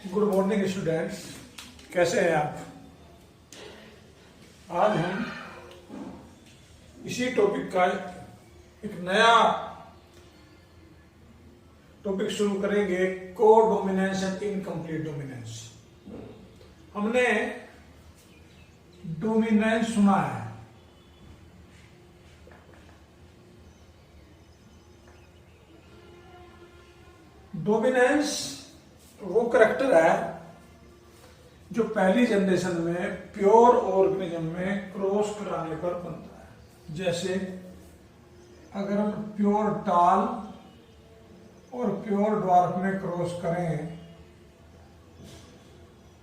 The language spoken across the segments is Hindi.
गुड मॉर्निंग स्टूडेंट्स, कैसे हैं आप। आज हम इसी टॉपिक का एक नया टॉपिक शुरू करेंगे, को डोमिनेंस एंड इनकम्प्लीट डोमिनेंस। हमने डोमिनेंस सुना है, डोमिनेंस वो करैक्टर है जो पहली जनरेशन में प्योर ऑर्गेनिज्म में क्रॉस कराने पर बनता है। जैसे अगर हम प्योर टाल और प्योर ड्वार्फ में क्रॉस करें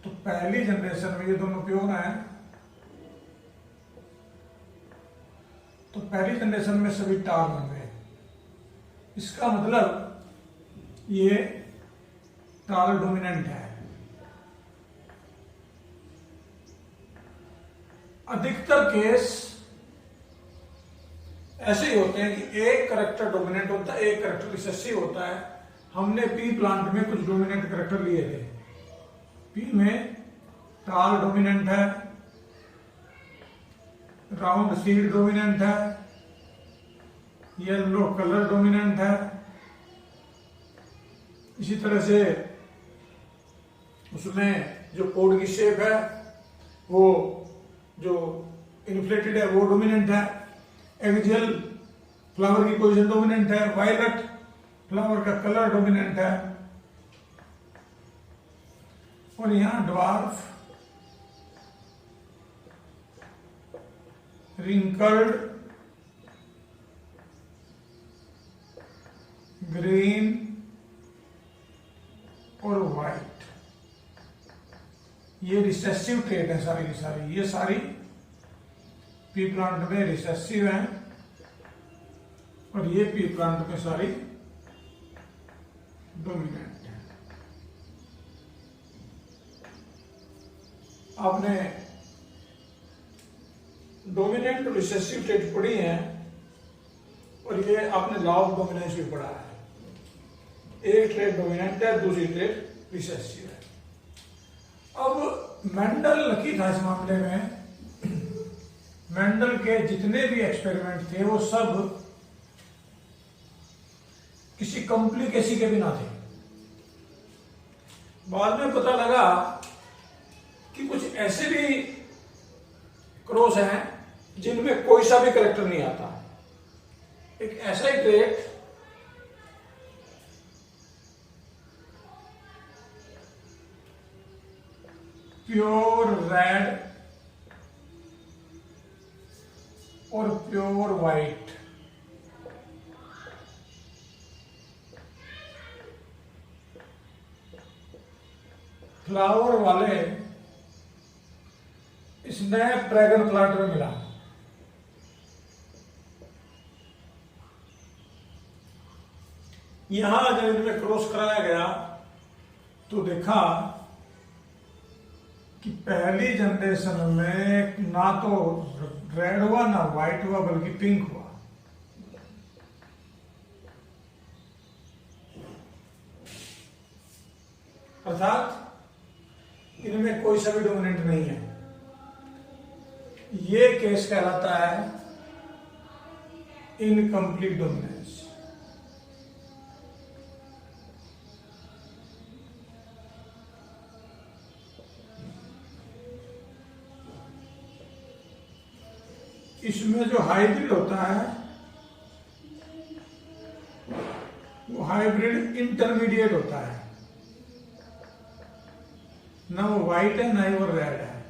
तो पहली जनरेशन में ये दोनों प्योर हैं, तो पहली जनरेशन में सभी टाल बन गए। इसका मतलब ये टाल डोमिनेंट है। अधिकतर केस ऐसे ही होते हैं कि एक करैक्टर डोमिनेंट होता है, एक करैक्टर रिसेसिव होता है। हमने पी प्लांट में कुछ डोमिनेंट करैक्टर लिए थे। पी में टाल डोमिनेंट है, राउंड सीड डोमिनेंट है, येलो कलर डोमिनेंट है। इसी तरह से उसमें जो पोड की शेप है वो जो इन्फ्लेटेड है वो डोमिनेंट है। एक्सियल फ्लावर की पोजीशन डोमिनेंट है। वायलेट फ्लावर का कलर डोमिनेंट है। और यहां ड्वार्फ, रिंकल्ड, ग्रीन और व्हाइट, ये रिसेसिव ट्रेट है सारी की सारी। ये सारी पी प्लांट में रिसेसिव हैं और ये पी प्लांट में सारी डोमिनेंट है। आपने डोमिनेंट और रिसेसिव ट्रेट पढ़ी हैं और ये आपने लॉ ऑफ डोमिनेंस भी पढ़ा है। एक ट्रेट डोमिनेंट है, दूसरी ट्रेट रिसेसिव है। अब मेंडल लकी था इस मामले में। मेंडल के जितने भी एक्सपेरिमेंट थे वो सब किसी कॉम्प्लिकेसी के बिना थे। बाद में पता लगा कि कुछ ऐसे भी क्रॉस हैं जिनमें कोई सा भी करैक्टर नहीं आता। एक ऐसा ही ट्रेट प्योर रेड और प्योर व्हाइट, फ्लावर वाले स्नैप ड्रैगन प्लांट में मिला। यहां जब इनमें क्रॉस कराया गया तो देखा कि पहली जनरेशन में ना तो रेड हुआ ना व्हाइट हुआ बल्कि पिंक हुआ। अर्थात इनमें कोई सा भी डोमिनेंट नहीं है। ये केस कहलाता है इनकम्प्लीट डोमिनेंस। इसमें जो हाइब्रिड होता है वो हाइब्रिड इंटरमीडिएट होता है। ना वो व्हाइट है ना ही वो रेड है।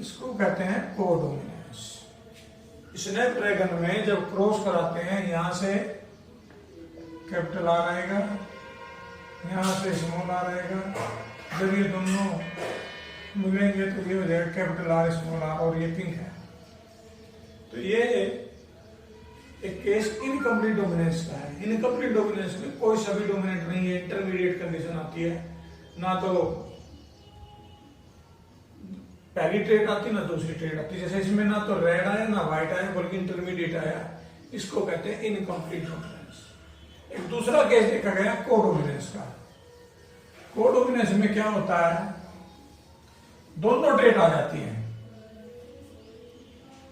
इसको कहते हैं कोडोमिनेंस। स्नैप ड्रैगन में जब क्रॉस कराते हैं यहां से कैपिटल आर आएगा, यहां से स्मॉल आर आएगा। जब ये दोनों मिलेंगे तो ये हो जाएगा कैपिटल आर स्मॉल आर और ये पिंक है। तो ये एक केस इनकम्प्लीट डोमिनेंस का है। इनकम्प्लीट डोमिनेंस में कोई सा भी डोमिनेंट नहीं है, इंटरमीडिएट कंडीशन आती है। ना तो पहली ट्रेड आती ना दूसरी ट्रेड आती। जैसे इसमें ना तो रेड आया ना व्हाइट आया बल्कि इंटरमीडिएट आया। इसको कहते हैं इनकम्प्लीट डोमिनेंस। एक दूसरा केस देखा गया कोडोमिनेंस का। कोडोमिनेंस में क्या होता है, दोनों ट्रेट आ जाती हैं।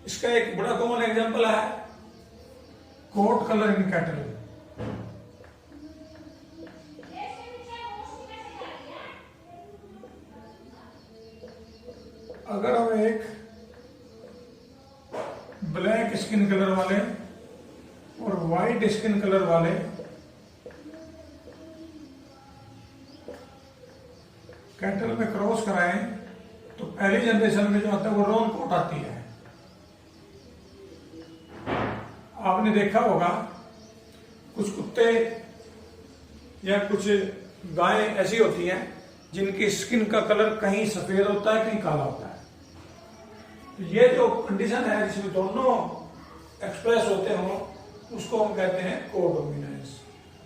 इसका एक बड़ा कॉमन एग्जांपल है कोट कलर इन कैटल। अगर हम एक ब्लैक स्किन कलर वाले और वाइट स्किन कलर वाले कैटल में क्रॉस कराएं तो पहली जनरेशन में जो आता है वो रॉन कोट आती है। आपने देखा होगा कुछ कुत्ते या कुछ गायें ऐसी होती हैं जिनकी स्किन का कलर कहीं सफेद होता है, कहीं काला होता है। तो ये जो कंडीशन है जिसमें दोनों एक्सप्रेस होते हो उसको हम कहते हैं कोडोमिनेंस।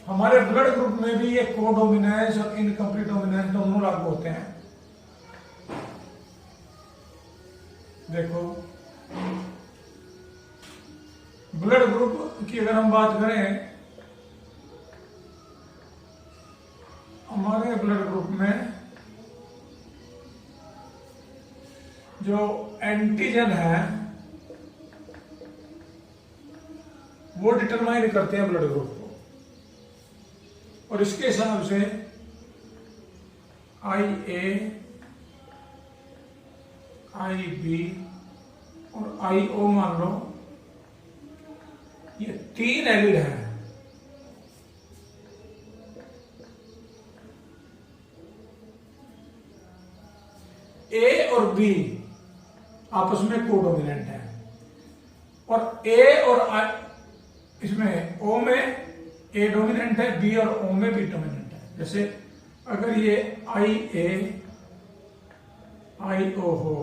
हमारे ब्लड ग्रुप में भी ये कोडोमिनेंस और इनकम्प्लीट डोमिनेंस दोनों लागू होते हैं। देखो ब्लड ग्रुप की अगर हम बात करें, हमारे ब्लड ग्रुप में जो एंटीजन है वो डिटरमाइन करते हैं ब्लड ग्रुप को, और इसके हिसाब से IA, IB और IO मान लो, ये 3 एलिड हैं। A और B आपस में कोडोमिनेंट है, और A और I इसमें O में A डोमिनेंट है, B और O में B डोमिनेंट है। जैसे अगर ये IA IO हो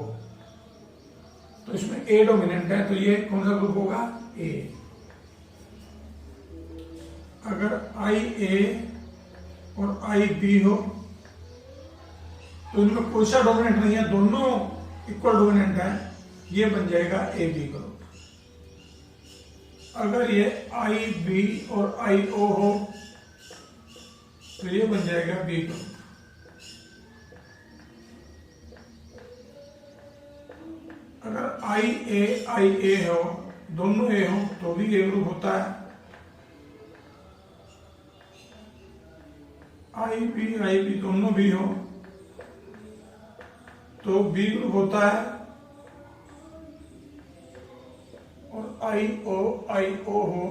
तो इसमें A डोमिनेंट है, तो ये कौन सा ग्रुप होगा, A। अगर IA और IB हो तो इनमें कोई सा डोमिनेंट नहीं है, दोनों इक्वल डोमिनेंट है, ये बन जाएगा AB ग्रुप। अगर ये IB और IO हो तो ये बन जाएगा B ग्रुप। अगर IA हो, दोनों A हो तो भी A ग्रुप होता है। IB दोनों B हो तो B ग्रुप होता है, और IO हो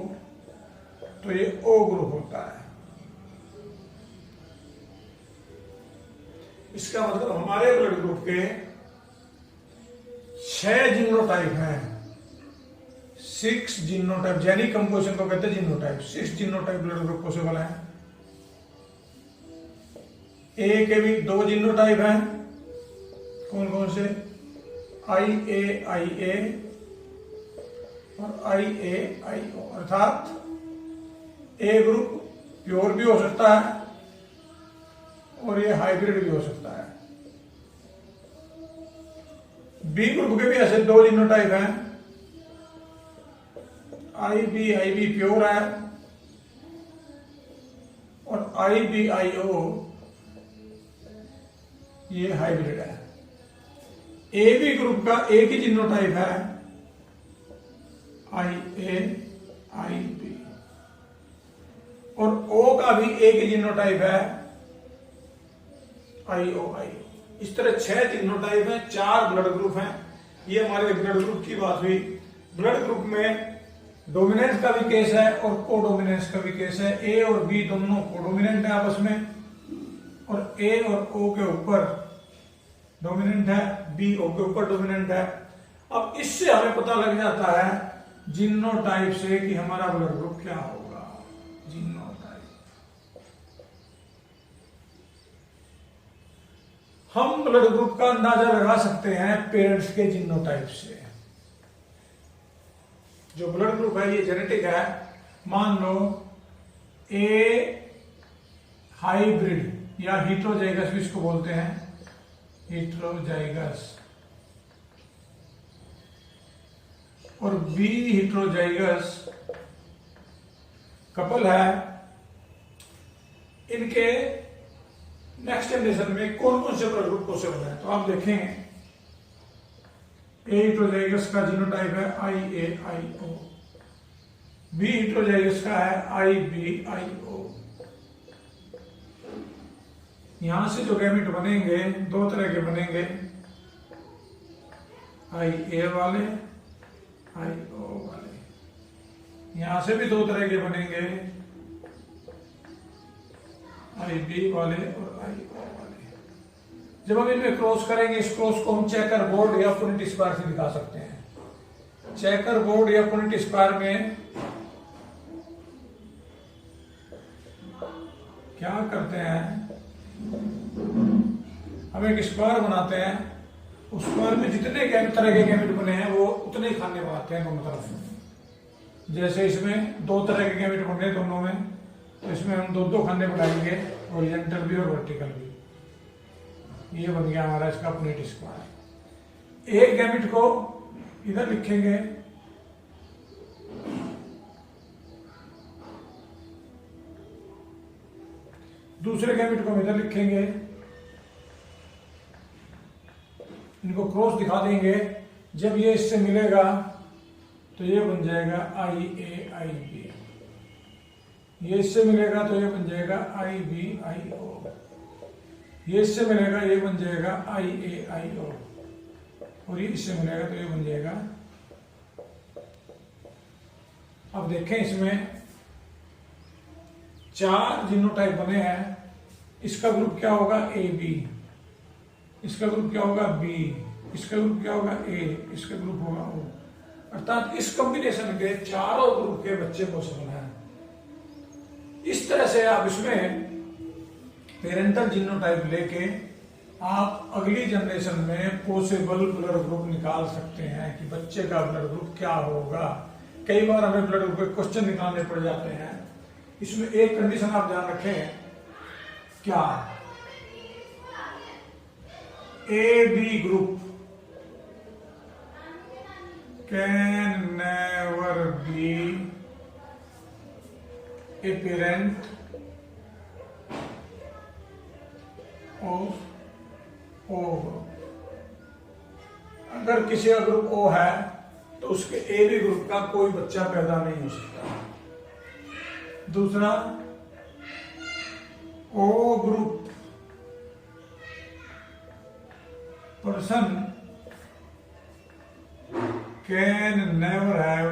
तो ये O ग्रुप होता है। इसका मतलब हमारे ब्लड ग्रुप के 6 जीनोटाइप हैं, 6 जीनोटाइप, जेनिक कंपोजिशन को कहते हैं genotype. 6 genotype blood group possible है। ए के भी 2 जीनोटाइप हैं, कौन कौन से, IA और IO, अर्थात A ग्रुप प्योर भी हो सकता है और ये हाइब्रिड भी हो सकता है। B ग्रुप के भी ऐसे 2 जीनोटाइप हैं, IB प्योर है और IO ये हाइब्रिड है। AB ग्रुप का एक ही जीनोटाइप है, IB, और O का भी एक ही जीनोटाइप है, IO। इस तरह 6 जीनोटाइप हैं, 4 ब्लड ग्रुप हैं। ये हमारे ब्लड ग्रुप की बात हुई। ब्लड ग्रुप में डोमिनेंस का भी केस है और कोडोमिनेंस का भी केस है। A और B दोनों कोडोमिनेंट है आपस में, और A और O के ऊपर डोमिनेंट है, B O के ऊपर डोमिनेंट है। अब इससे हमें पता लग जाता है जीनोटाइप से कि हमारा ब्लड ग्रुप क्या होगा। जीनोटाइप, हम ब्लड ग्रुप का अंदाजा लगा सकते हैं पेरेंट्स के जीनोटाइप से। जो ब्लड ग्रुप है ये जेनेटिक है। मान लो A हाइब्रिड या हीट्रोजाइगस भी इसको बोलते हैं, हीट्रोजाइगस, और B हीट्रोजाइगस कपल है। इनके नेक्स्ट जनरेशन में कौन कौन से ब्लड ग्रुप को से बना है, तो आप देखेंगे ए हेटेरोजाइगस का जीनोटाइप है IAIO, बी हेटेरोजाइगस का है IBIO। यहां से जो गैमेट बनेंगे दो तरह के बनेंगे, IA वाले, IO वाले। यहां से भी दो तरह के बनेंगे, IB वाले और IO वाले। जब हम इनमें क्रॉस करेंगे, इस क्रॉस को हम चेकर बोर्ड या पुनेट स्क्वायर से दिखा सकते हैं। चेकर बोर्ड या पुनेट स्क्वायर में क्या करते हैं, हम एक स्क्वायर बनाते हैं, उस स्क्वायर में जितने तरह के गैमेट बने हैं वो उतने ही खाने बनाते हैं दोनों तरफ। जैसे इसमें दो तरह के गैमेट बने हैं दोनों में, तो इसमें हम दो दो खाने बनाएंगे, हॉरिजॉन्टल भी और वर्टिकल भी। ये बन गया हमारा इसका पुनेट स्क्वायर। एक गैमेट को इधर लिखेंगे, दूसरे गैमेट को हम इधर लिखेंगे, इनको क्रॉस दिखा देंगे। जब ये इससे मिलेगा तो ये बन जाएगा IAIB, ये इससे मिलेगा तो ये बन जाएगा IBIO, ये इससे मिलेगा ये बन जाएगा IAIO, और ये इससे मिलेगा तो ये बन जाएगा। अब देखें इसमें चार जीनोटाइप बने हैं, इसका ग्रुप क्या होगा AB, इसका ग्रुप क्या होगा B, इसका ग्रुप क्या होगा A, इसका ग्रुप होगा O। अर्थात इस कॉम्बिनेशन के चारों ग्रुप के बच्चे पॉसिबल हैं। इस तरह से आप इसमें पेरेंटल जीनोटाइप लेके आप अगली जनरेशन में पॉसिबल ब्लड ग्रुप निकाल सकते हैं कि बच्चे का ब्लड ग्रुप क्या होगा। कई बार हमें ब्लड ग्रुप के क्वेश्चन निकालने पड़ जाते हैं। इसमें एक कंडीशन आप ध्यान रखें, क्या AB group can never be a parent of O group। अगर किसी का ग्रुप O है तो उसके AB ग्रुप का कोई बच्चा पैदा नहीं हो सकता। दूसरा, O group person can never have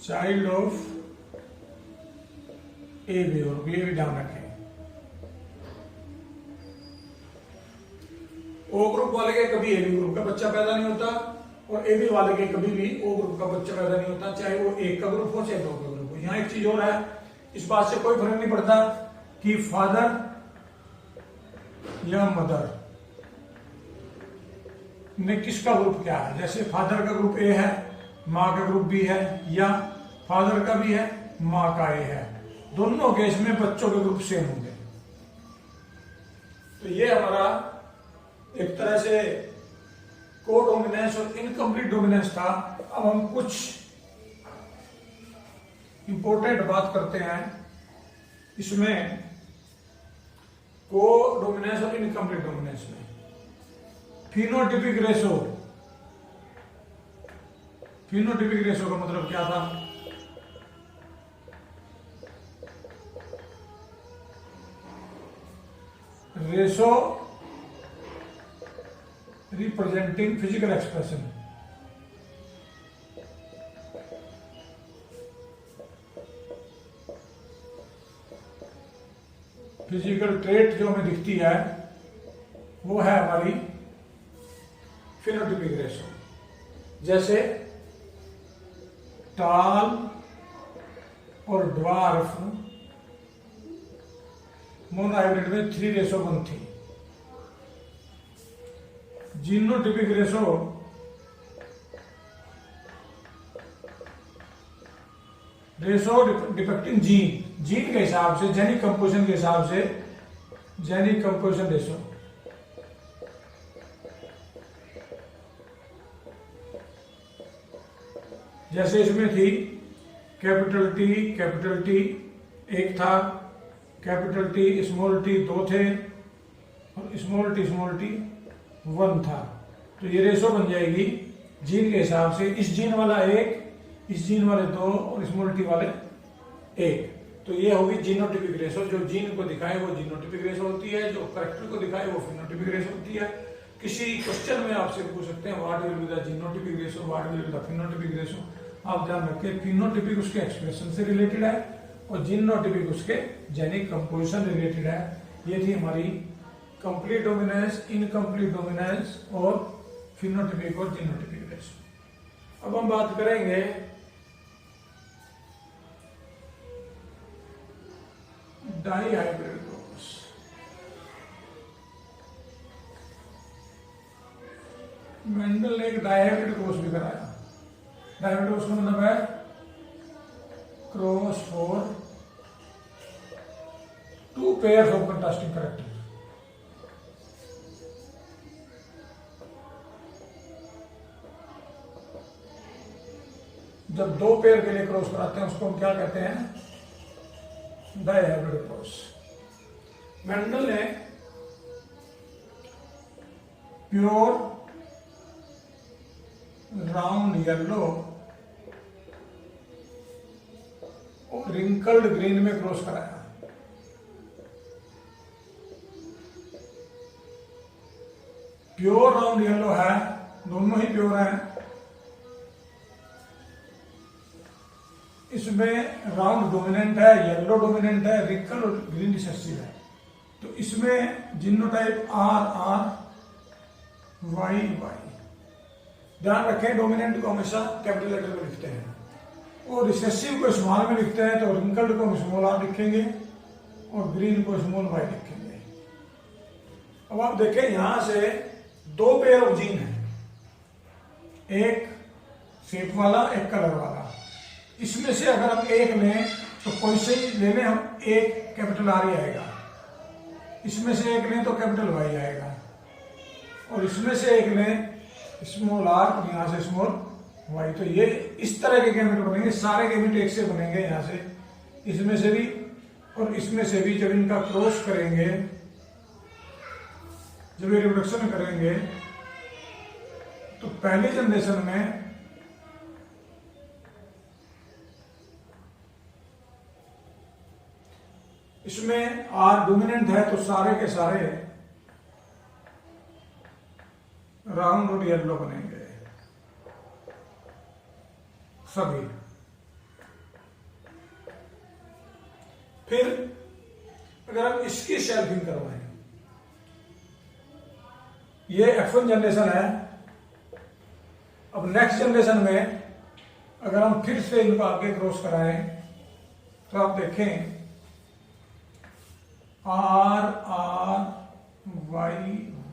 child of AB group। ये भी ध्यान रखें, O ग्रुप वाले के कभी AB ग्रुप का बच्चा पैदा नहीं होता और AB वाले के कभी भी O ग्रुप का बच्चा पैदा नहीं होता, चाहे वो एक का ग्रुप हो चाहे दो का ग्रुप हो। यहाँ एक चीज और है, इस बात से कोई फर्क नहीं पड़ता कि फादर या मदर में किसका ग्रुप क्या है। जैसे फादर का ग्रुप A है, माँ का ग्रुप B है, या फादर का भी है, माँ का A है, दोनों केस में बच्चों के ग्रुप सेम होंगे। तो ये हमारा एक तरह से को डोमिनेंस और इनकम्प्लीट डोमिनेंस था। अब हम कुछ इंपॉर्टेंट बात करते हैं इसमें को डोमिनेंस और इनकम्प्लीट डोमिनेंस में। फिनोटिपिक रेशो, फिनोटिपिक रेशो का मतलब क्या था? Ratio representing physical expression. Physical trait जो हमें दिखती है वो है हमारी फिनोटिपिक रेशो। जैसे टाल और ड्वार्फ मोनोहाइब्रिड में 3:1 थी। जीनोटिपिक रेशो डिपेक्टिंग जीन के हिसाब से, जेनिक कंपोजिशन के हिसाब से, जेनिक कंपोजिशन रेशो। जैसे इसमें थी कैपिटल T एक था, कैपिटल टी स्मॉल टी 2 थे, और स्मॉल टी 1 था। तो ये रेशो बन जाएगी जीन के हिसाब से, इस जीन वाला 1, इस जीन वाले 2 और स्मॉल टी वाले 1। तो ये होगी जीनोटिपिक रेशो। जो जीन को दिखाए वो जीनोटिपिक रेशो होती है, जो करेक्टर को दिखाए वो फिनोटिपिक रेशो होती है। किसी क्वेश्चन में आपसे पूछ सकते हैं what will be the genotypic ratio, what will be the phenotypic ratio. आप ध्यान रखें, फिनोटिपिक उसके एक्सप्रेशन से रिलेटेड है और जीनोटिपिक उसके जेनिक कंपोजिशन रिलेटेड है। ये थी हमारी कंप्लीट डोमिनेंस, इनकम्प्लीट डोमिनेंस और फिनोटिपिक और जीनोटिपिक रेशो। अब हम बात करेंगे डाइहाइब्रिड क्रॉस। मेंडल ने एक डाइहाइब्रिड क्रॉस भी कराया। डाइहाइब्रिड क्रॉस का मतलब है cross for 2 pairs of contrasting character. जब 2 पेयर के लिए क्रॉस कराते हैं उसको हम क्या कहते हैं? Dihybrid cross. मेंडल ने प्योर राउंड येलो और रिंकल्ड ग्रीन में क्रॉस कराया। प्योर राउंड येलो है, दोनों ही प्योर हैं। इसमें राउंड डोमिनेंट है, येलो डोमिनेंट है, रिंकल और ग्रीन रिसेसिव है। तो इसमें जीनोटाइप RR YY। ध्यान रखें, डोमिनेंट को हमेशा कैपिटल लेटर में लिखते हैं और रिसेसिव को स्मॉल में लिखते हैं। तो रिंकल्ड को हम स्मॉल R लिखेंगे और ग्रीन को स्मॉल Y लिखेंगे। अब आप देखें, यहां से 2 पेयर ऑफ जीन है, एक शेप वाला, एक कलर वाला। इसमें से अगर हम एक लें तो कोई से ले लें हम, एक कैपिटल R ही आएगा। इसमें से एक लें तो कैपिटल Y आएगा, और इसमें से एक लें स्मॉल r और यहां से स्मॉल y। तो ये इस तरह के गैमेट बनेंगे, सारे गैमेट एक से बनेंगे। यहां से इसमें से भी और इसमें से भी जब इनका क्रॉस करेंगे, जब ये रिप्रोडक्शन करेंगे, तो पहली जनरेशन में इसमें R डोमिनेंट है तो सारे के सारे राउंड और येलो बनेंगे सभी। फिर अगर हम इसकी शेल्फिंग करवाएं, ये F1 जनरेशन है। अब नेक्स्ट जनरेशन में अगर हम फिर से इनको आगे क्रॉस कराएं तो आप देखें R R Y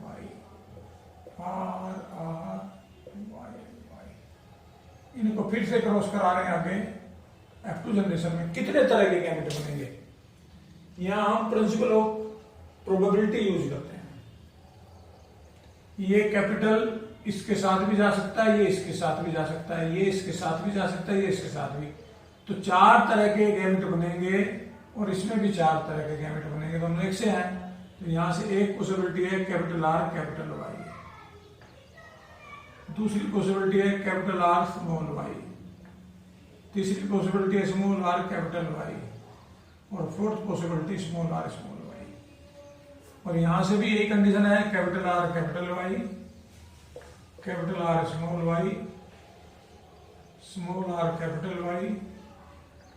Y, R R Y Y। इनको फिर से क्रॉस करा रहे हैं आगे F2 जनरेशन में। कितने तरह के गैमेट बनेंगे? यहां हम प्रिंसिपल ऑफ प्रोबेबिलिटी यूज करते हैं। ये कैपिटल इसके साथ भी जा सकता है, ये इसके साथ भी जा सकता है, ये इसके साथ भी जा सकता है, ये इसके साथ भी। तो 4 तरह के गैमेट बनेंगे और इसमें भी 4 तरह के गैमेट बनेंगे, दोनों एक से हैं। तो यहां से एक पॉसिबिलिटी है कैपिटल R कैपिटल Y, दूसरी पॉसिबिलिटी है कैपिटल R स्मॉल y, तीसरी पॉसिबिलिटी है स्मॉल r कैपिटल Y, और fourth possibility small r small y। और यहां से भी यही कंडीशन है, capital R capital Y, capital R small y, small r capital Y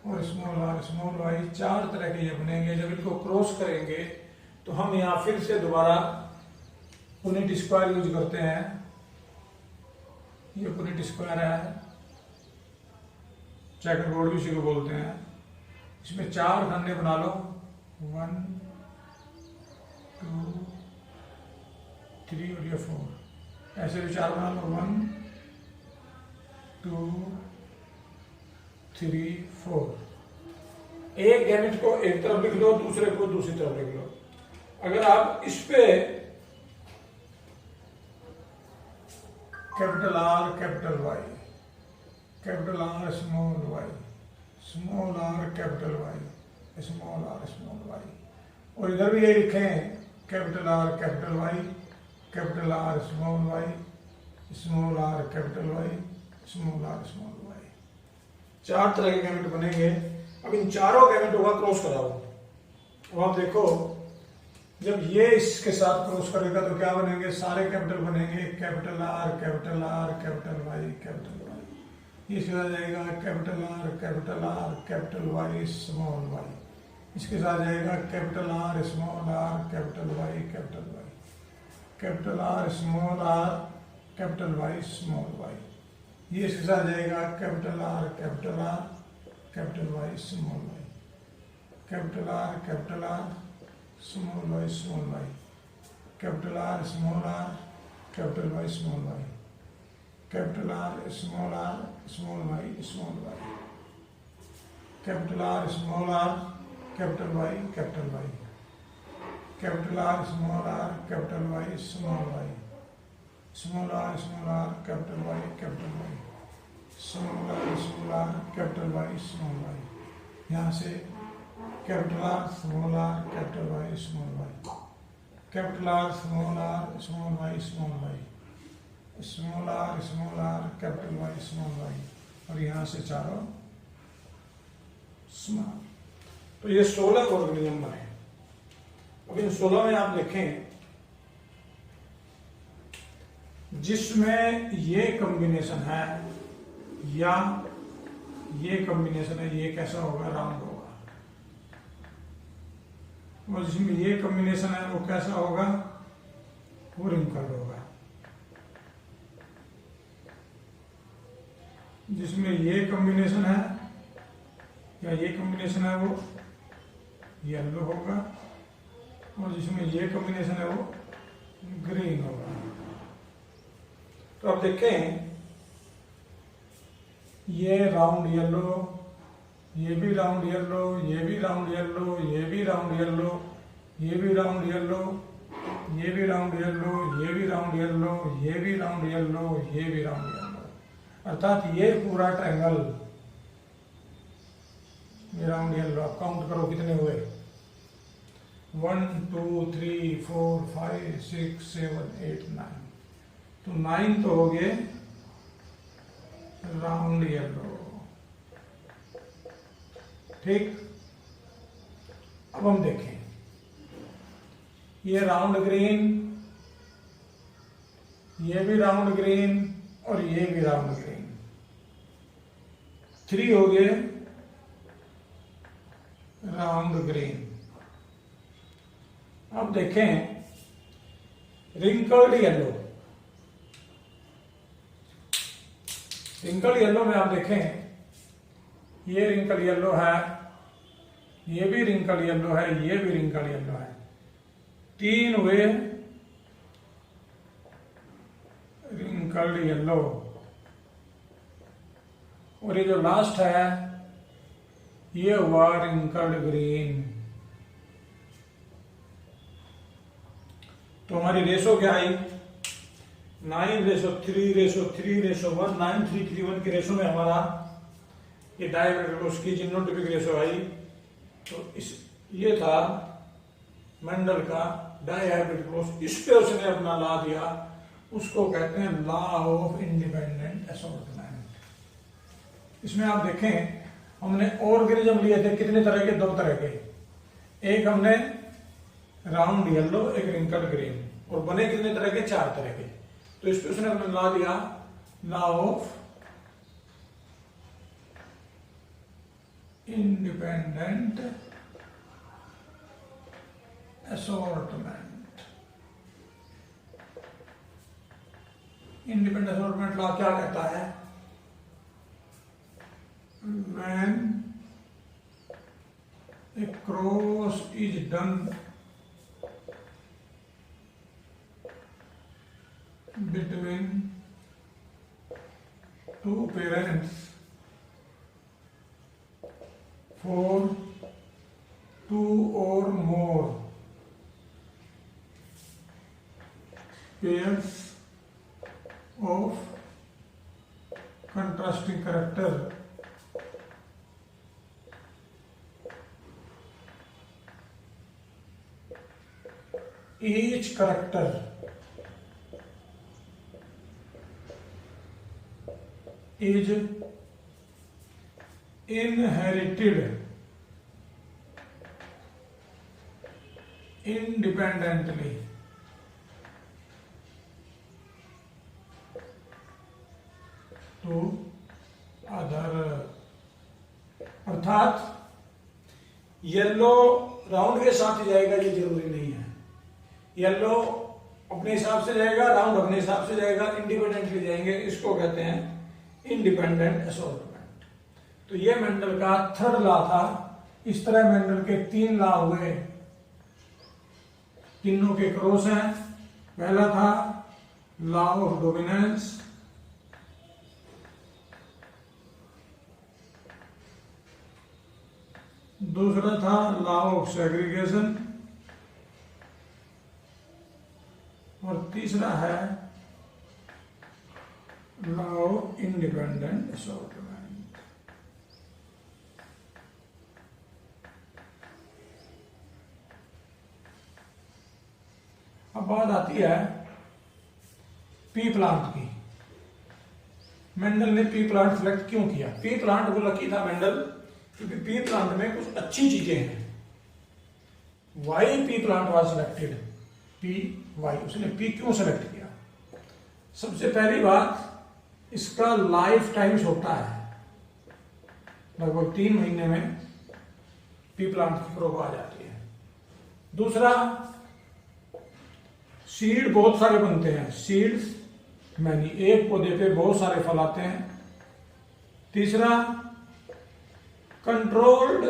और स्मॉल r स्मॉल y। 4 तरह के ये बनेंगे। जब इनको क्रॉस करेंगे तो हम यहाँ फिर से दोबारा पुनेट स्क्वायर यूज करते हैं। ये पुनेट स्क्वायर है, चेकर बोर्ड भी इसी को बोलते हैं। इसमें 4 खंडे बना लो, 1 2 3 और ये 4। ऐसे भी 4 बना लो, 1 2 3 4। एक गैमेट को एक तरफ लिख लो, दूसरे को दूसरी तरफ लिख लो। अगर आप इस पे capital R capital Y, capital R small y, small r capital Y, small Y. और इधर भी यही लिखे हैं, capital R capital Y, capital R small Y, small R capital Y, small R small Y. 4 तरह के गैमेट बनेंगे। अब इन चारों गैमेटों का क्रॉस कराओ। अब आप देखो, जब ये इसके साथ क्रॉस करेगा तो क्या बनेंगे, सारे कैपिटल बनेंगे, capital R capital R capital Y capital Y. इसके साथ जाएगा capital R capital Y small Y. इसके साथ जाएगा capital R small R capital Y capital Y, capital R small R capital Y small Y. ये इसके साथ जाएगा capital R capital Y small Y, capital R small Y small Y, capital R small R capital Y small Y, capital R small Y small Y, capital R small R capital Y, capital R small R capital Y small Y, small R capital Y, small R capital Y small Y. यहाँ से capital R small R capital Y small Y, capital R small Y small Y, small R capital Y small Y. और यहाँ से चारों स्मॉल। तो ये 16 ऑर्गेनिज्म बने। अब इन 16 में आप देखें, जिसमें ये कॉम्बिनेशन है या ये कॉम्बिनेशन है, ये कैसा होगा, राउंड होगा। और जिसमें ये कॉम्बिनेशन है वो कैसा होगा, वो रिंकल्ड होगा। जिसमें ये कॉम्बिनेशन है या ये कॉम्बिनेशन है वो येलो होगा, और जिसमें ये कॉम्बिनेशन है वो ग्रीन होगा। तो अब देखें, ये राउंड येलो, ये भी राउंड येलो, ये भी राउंड येलो, ये भी राउंड येलो, ये भी राउंड येलो, ये भी राउंड येलो, ये भी राउंड येलो, ये भी राउंड येलो, ये भी राउंड येलो। अर्थात ये पूरा ट्रायंगल ये राउंड येलो। आप काउंट करो कितने हुए, 1 2 3 4 5 6 7 8 9। तो 9 तो हो गए राउंड येलो। ठीक। अब हम देखें, ये राउंड ग्रीन, ये भी राउंड ग्रीन और ये भी राउंड ग्रीन। 3 हो गए राउंड ग्रीन। अब देखें रिंकल्ड येलो। रिंकल येलो में आप देखें, ये रिंकल येलो है, ये भी रिंकल येलो है, ये भी रिंकल येलो है। 3 हुए रिंकल्ड येलो। और ये जो लास्ट है ये हुआ रिंकल्ड ग्रीन। तो हमारी रेशो क्या आई, 9:3:3:1, 9331 की रेशो में हमारा ये डायहेड्रल की जिनोटिपिक रेशो आई। तो ये था मेंडल का डायहेड्रल क्लोज। इस पे उसने अपना ला दिया, उसको कहते हैं लॉ ऑफ इंडिपेंडेंट असॉर्टमेंट। इसमें आप देखें, हमने ऑर्गेनिज्म लिए थे कितने तरह के, 2 तरह के। एक हमने राउंड येलो, एक रिंकल ग्रीन, और बने कितने तरह के, 4 तरह के। तो इस पे उसने अपना ला दिया, law of independent assortment. Independent assortment law क्या कहता है, when a cross is done between 2 parents for 2 or more pairs of contrasting character each character is inherited independently to other। अर्थात येलो राउंड के साथ ही जाएगा ये जरूरी नहीं है। येलो अपने हिसाब से जाएगा, राउंड अपने हिसाब से जाएगा, इंडिपेंडेंटली जाएंगे, इसको कहते हैं इंडिपेंडेंट असॉर्टमेंट। तो ये मेंडल का थर्ड लॉ था। इस तरह मेंडल के 3 लॉ हुए, तीनों के क्रॉस हैं। पहला था लॉ ऑफ डोमिनेंस, दूसरा था लॉ ऑफ सेग्रीगेशन, और तीसरा है लॉ ऑफ इंडिपेंडेंट असॉर्टमेंट। अब बात आती है पी प्लांट की। मेंडल ने पी प्लांट सिलेक्ट क्यों किया? पी प्लांट को लकी था मेंडल, क्योंकि पी प्लांट में कुछ अच्छी चीजें हैं। Why pea plant was selected, pea why, उसने पी क्यों सेलेक्ट किया? सबसे पहली बात, इसका लाइफ टाइम छोटा है, लगभग 3 महीने में पी प्लांट की क्रॉप आ जाती है। दूसरा, सीड बहुत सारे बनते हैं, सीड्स मैनी, एक पौधे पे बहुत सारे फल आते हैं। तीसरा, कंट्रोल्ड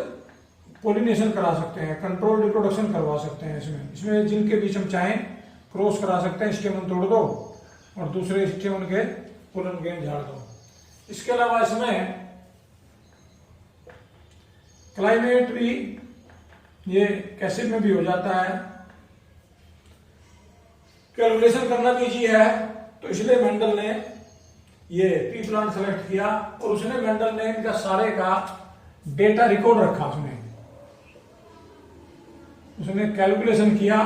पोलिनेशन करा सकते हैं, कंट्रोल्ड रिप्रोडक्शन करवा सकते हैं। इसमें जिनके बीच हम चाहें क्रॉस करा सकते हैं, स्टेमन तोड़ दो और दूसरे स्टेमन के पोलन के झाड़ दो। इसके अलावा इसमें क्लाइमेट भी, ये कैसे में भी हो जाता है, कैलकुलेशन करना भी इजी है। तो इसलिए मेंडल ने ये पी प्लांट सेलेक्ट किया, और उसने मेंडल ने इनका सारे का डेटा रिकॉर्ड रखा। उसने कैलकुलेशन किया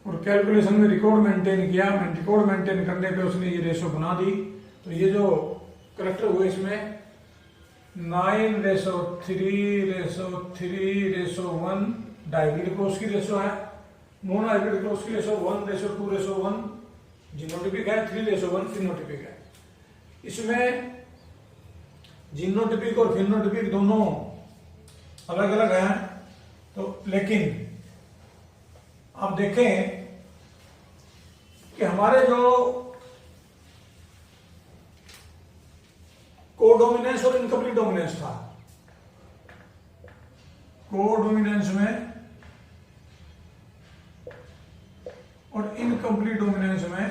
और कैलकुलेशन में रिकॉर्ड मेंटेन किया। रिकॉर्ड मेंटेन करने पे उसने ये रेशो बना दी। तो ये जो करेक्टर हुए इसमें 9:3:1 डाइविड क्रॉस की रेशो है, मोनोहाइब्रिड क्रॉस की रेशो 1:2:1, जीनोटिपिक है 3:1 फिनोटिपिक है। इसमें जीनोटिपिक और फिनोटिपिक दोनों अलग अलग हैं। तो लेकिन आप देखें कि हमारे जो कोडोमिनेंस और इनकम्प्लीट डोमिनेंस था, कोडोमिनेंस में और इनकम्प्लीट डोमिनेंस में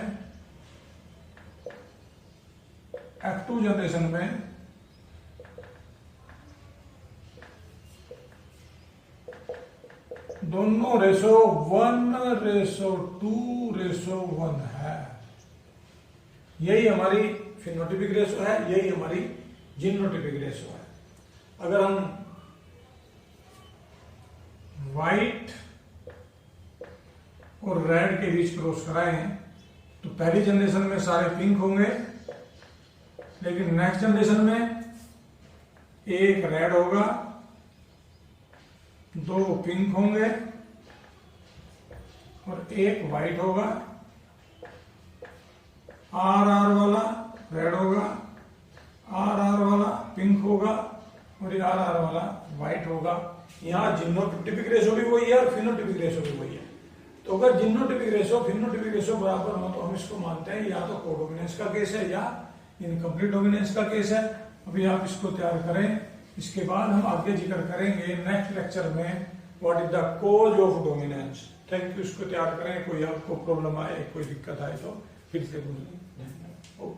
F2 जनरेशन में दोनों रेशो 1:2:1 है। यही हमारी फिनोटिपिक रेशो है, यही हमारी जीनोटिपिक रेशो है। अगर हम व्हाइट और रेड के बीच क्रॉस कराएं तो पहली जनरेशन में सारे पिंक होंगे, लेकिन नेक्स्ट जनरेशन में एक रेड होगा, 2 पिंक होंगे और एक व्हाइट होगा। RR वाला रेड होगा, RR वाला पिंक होगा और RR वाला व्हाइट होगा। यहाँ जीनोटिपिक रेशो भी वही है और फिनोटिपिक रेशो भी वही है। तो अगर जीनोटिपिक रेशो फिनोटिपिक रेशो बराबर हो तो हम इसको मानते हैं या तो कोडोमिनेंस का केस है या इनकम्प्लीट डोमिनेंस का केस है। अभी आप इसको तैयार करें, इसके बाद हम आगे जिक्र करेंगे नेक्स्ट लेक्चर में what is the cause of dominance. Thank you. इसको तैयार करें, कोई आपको प्रॉब्लम आए, कोई दिक्कत आए तो फिर से बोलिए। धन्यवाद।